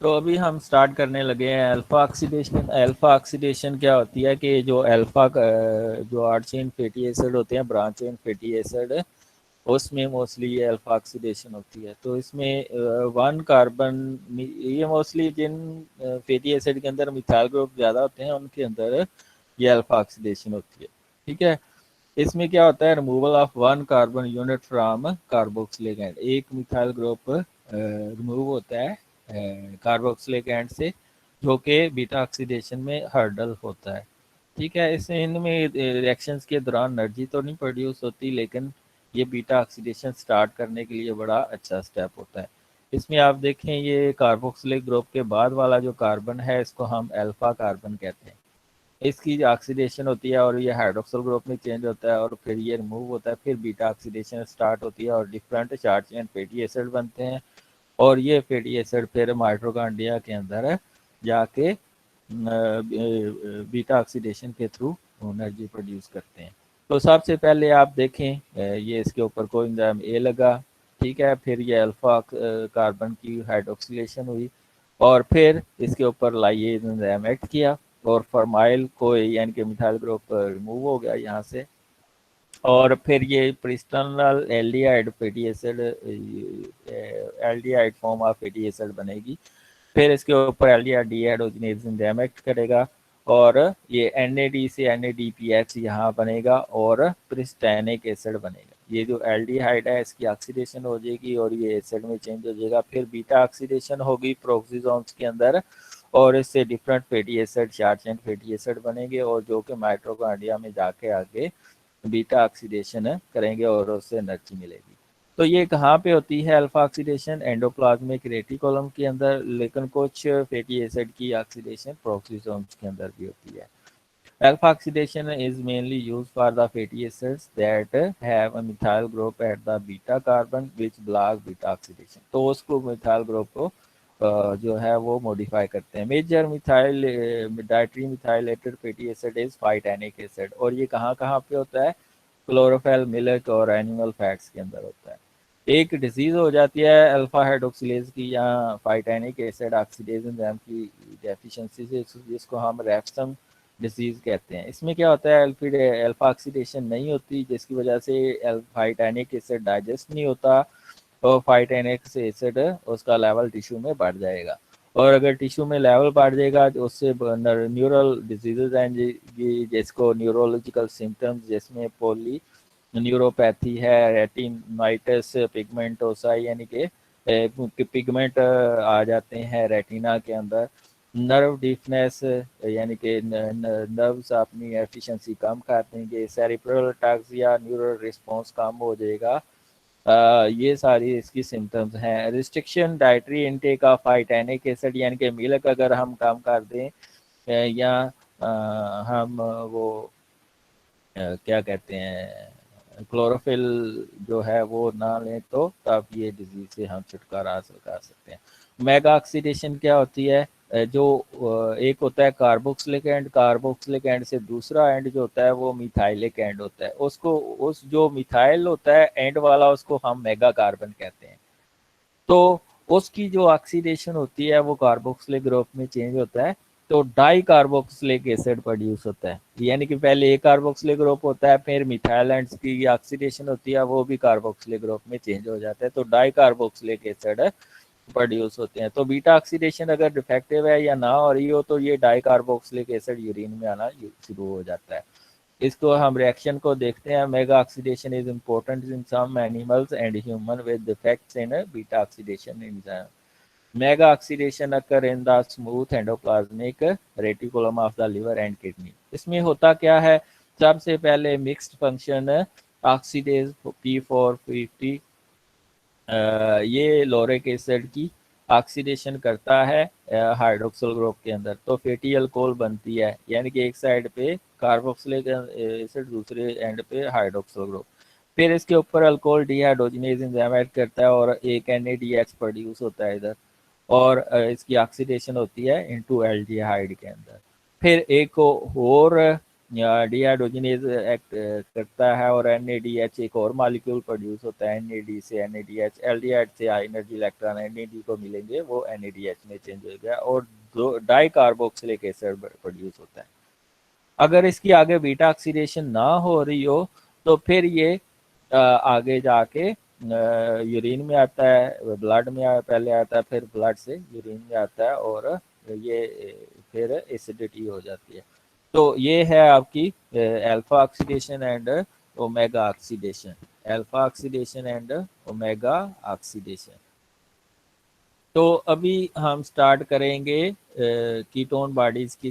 तो अभी हम स्टार्ट करने लगे हैं अल्फा ऑक्सीडेशन। अल्फा ऑक्सीडेशन क्या होती है कि जो अल्फा जो 8 चेन फैटी एसिड होते हैं, ब्रांच चेन फैटी एसिड, उसमें मोस्टली ये अल्फा ऑक्सीडेशन होती है। तो इसमें वन कार्बन, ये मोस्टली जिन फैटी एसिड के अंदर मिथाइल ग्रुप ज़्यादा होते हैं उनके अंदर ये अल्फा ऑक्सीडेशन होती है। ठीक है। इसमें क्या होता है, removal of one carbon unit from carboxylic and. एक मिथाइल ग्रुप रिमूव होता है कार्बोक्सिलिक एंड से, जो कि बीटा ऑक्सीडेशन में हर्डल होता है। ठीक है। इससे इनमें रिएक्शंस के दौरान एनर्जी तो नहीं प्रोड्यूस होती, लेकिन ये बीटा ऑक्सीडेशन स्टार्ट करने के लिए बड़ा अच्छा स्टेप होता है। इसमें आप देखें, ये कार्बोक्सिलिक ग्रुप के बाद वाला जो कार्बन है इसको हम अल्फा कार्बन कहते हैं। इसकी जो ऑक्सीडेशन होती है और ये हाइड्रोक्सिल ग्रुप में चेंज होता है और फिर ये रिमूव होता है, फिर बीटा ऑक्सीडेशन स्टार्ट होती है और different charge chain fatty acid बनते हैं। और ये फैटी एसिड फिर माइटोकॉन्ड्रिया के अंदर जाके बीटा ऑक्सीडेशन के थ्रू एनर्जी प्रोड्यूस करते हैं। तो सबसे पहले आप देखें, ये इसके ऊपर कोई एंजाइम ए लगा। ठीक है। फिर ये अल्फा कार्बन की हाइड्रोक्सिलेशन हुई और फिर इसके ऊपर लाइएज एंजाइम एक्ट किया और फॉर्माइल को यानी कि मिथाइल ग्रुप रिमूव हो गया यहाँ से। और फिर ये pristanal aldehyde fatty acid, aldehyde form of fatty acid बनेगी। फिर इसके ऊपर एल्डिहाइड डीहाइड्रोजनेज एंजाइम एक्ट करेगा और ये NAD से NADPH यहाँ बनेगा और प्रिस्टैनिक एसिड बनेगा। ये जो एल्डिहाइड है इसकी ऑक्सीडेशन हो जाएगी और ये एसिड में चेंज हो जाएगा। फिर बीटा ऑक्सीडेशन होगी प्रोक्सीजोम्स के अंदर और इससे different fatty acid, short chain fatty acid बनेंगे और जो कि माइटोकॉन्ड्रिया में जाके आगे बीटा ऑक्सीडेशन करेंगे और उससे एनर्जी मिलेगी। तो ये कहाँ पे होती है अल्फा ऑक्सीडेशन? एंडोप्लाज्मिक रेटिकुलम के अंदर, लेकिन कुछ फैटी एसिड की ऑक्सीडेशन प्रोक्सीसोम्स के अंदर भी होती है। Alpha oxidation is mainly used for the fatty acids that have a methyl group at the beta carbon which block beta oxidation. तो उसको मिथाइल ग्रुप को जो है वो मॉडिफाई करते हैं। Major methyl dietary methylated fatty acid is phytanic acid. और ये कहाँ कहाँ पे होता है? क्लोरोफिल, मिल्क और एनिमल फैट्स के अंदर होता है। एक डिजीज हो जाती है अल्फा हाइड्रोक्सिलेज की या फाइटैनिक एसिड ऑक्सीडेज एंजाइम की डेफिशिएंसी से, जिसको हम रेप्सम डिजीज कहते हैं। इसमें क्या होता है, अल्फा ऑक्सीडेशन नहीं होती, जिसकी वजह से फाइटैनिक एसिड डाइजेस्ट नहीं होता और फाइटैनिक एसिड उसका लेवल टिश्यू में बढ़ जाएगा। और अगर टिश्यू में लेवल बढ़ जाएगा तो उससे न्यूरल डिजीजेज आएंगी, जिसको न्यूरोलॉजिकल सिम्टम्स, जिसमें पोली न्यूरोपैथी है, रेटिनाइटिस पिगमेंटोसा यानी कि पिगमेंट आ जाते हैं रेटिना के अंदर, नर्व डिफनेस यानी कि नर्व्स अपनी एफिशिएंसी कम कर देंगे, सेरिब्रल अटैक्सिया, न्यूरल रिस्पॉन्स कम हो जाएगा। ये सारी इसकी सिम्टम्स हैं। Restriction dietary intake of phytanic acid यानी कि मिल्क अगर हम कम कर दें या हम वो क्या कहते हैं क्लोरोफिल जो है वो ना लें, तो तब ये डिजीज से हम छुटकारा हासिल कर सकते हैं। मेगा ऑक्सीडेशन क्या होती है? जो एक होता है कार्बोक्सिलिक एंड, कार्बोक्सिलिक एंड से दूसरा एंड जो होता है वो मिथाइलिक एंड होता है। उसको उस जो मिथाइल होता है एंड वाला, उसको हम मेगा कार्बन कहते हैं। तो उसकी जो ऑक्सीडेशन होती है वो कार्बोक्सिलिक ग्रुप में चेंज होता है, तो डाई कार्बोक्सिलिक एसिड प्रोड्यूस होता है। यानी कि पहले एक कार्बोक्सिलिक ग्रुप होता है, फिर मिथाइल एंड्स की ऑक्सीडेशन होती है, वो भी कार्बोक्सिलिक ग्रुप में चेंज हो जाता है, तो डाई कार्बोक्सिलिक एसिड प्रोड्यूस होते हैं। तो बीटा ऑक्सीडेशन अगर डिफेक्टिव है या ना हो रही हो तो ये डाई कार्बोक्सिलिक एसिड यूरिन में आना शुरू हो जाता है। इसको हम रिएक्शन को देखते हैं। Mega oxidation is important in some animals and human with defects in beta oxidation enzyme. Mega oxidation occur in the smooth endoplasmic reticulum of the liver and kidney। इसमें होता क्या है? सबसे पहले मिक्स्ड फंक्शन ऑक्सीडेज P450 ये Lorik acid की oxidation करता है हाइड्रोक्सिल ग्रुप के अंदर, तो फैटी अल्कोहल बनती है। यानी कि एक साइड पे कार्बोक्सिलिक एसिड, दूसरे एंड पे हाइड्रोक्सिल ग्रुप। फिर इसके ऊपर अल्कोहल डीहाइड्रोजनेज एंजाइम ऐड करता है और एक NADH प्रोड्यूस होता है इधर, और इसकी ऑक्सीडेशन होती है इनटू एल्डिहाइड के अंदर। फिर एक और डिहाइड्रोजनेज एक्ट करता है और NADH एक और मॉलिक्यूल प्रोड्यूस होता है NAD से NADH, एल्डिहाइड से हाई एनर्जी इलेक्ट्रॉन NAD को मिलेंगे वो NADH में चेंज हो गया और दो डाई कार्बोक्सिलिक एसिड प्रोड्यूस होता है। अगर इसकी आगे बीटा ऑक्सीडेशन ना हो रही हो तो फिर ये आगे जाके यूरिन में आता है, ब्लड में पहले आता है, फिर ब्लड से यूरिन में आता है और ये फिर एसिडिटी हो जाती है। तो ये है आपकी alpha oxidation and omega oxidation, alpha oxidation and omega oxidation. तो अभी हम स्टार्ट करेंगे कीटोन बॉडीज की